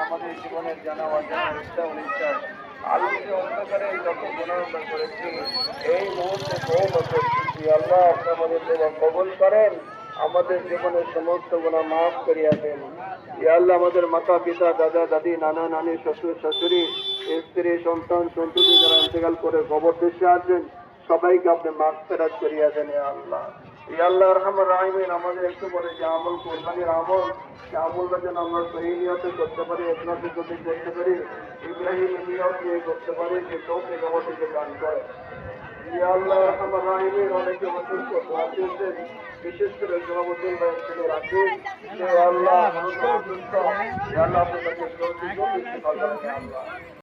আমাদের জীবনের জানা অজানা ইচ্ছা অনিচ্ছা আলোকে অন্ধকারে যত গুণাবন করেছি এই মুহূর্তে তওবা করতেছি। আল্লাহ আপনি আমাদের তওবা কবুল করেন, আমাদের জীবনের সমস্ত গুনাহ মাফ করিয়া দেন। ইয়া আল্লাহ আমাদের মাতা পিতা দাদা দাদি নানা নানি শ্বশুর শাশুড়ি স্ত্রী সন্তান সন্ততি যারা ইন্তেকাল করে কবর দেশে আছেন সবাইকে আপনি মাগফিরাত করিয়া দেন। ইয়া আল্লাহ, ইয়া আল্লাহ আরহামার রাহিমিন, আমাদের একটু পরে যে আমল কোরবানির আমল, সে আমলটা যেন আমরা সহিহ নিয়তে করতে পারি, ইখলাসের সাথে করতে পারি, ইব্রাহিম নিয়ত নিয়ে করতে পারি, যে তৌফিক আমাদেরকে দান করে। ইয়া আল্লাহ আরহামার রাহিমিন, অনেকে অসুস্থ আছেন, বিশেষ করে জনাবুদ্দিন ভাই ছেলে রাখেন, যে আল্লাহ অসুস্থ, ইয়া আল্লাহ আপনি তাকে জলদি জলদি শিফা করেন। ইয়া আল্লাহ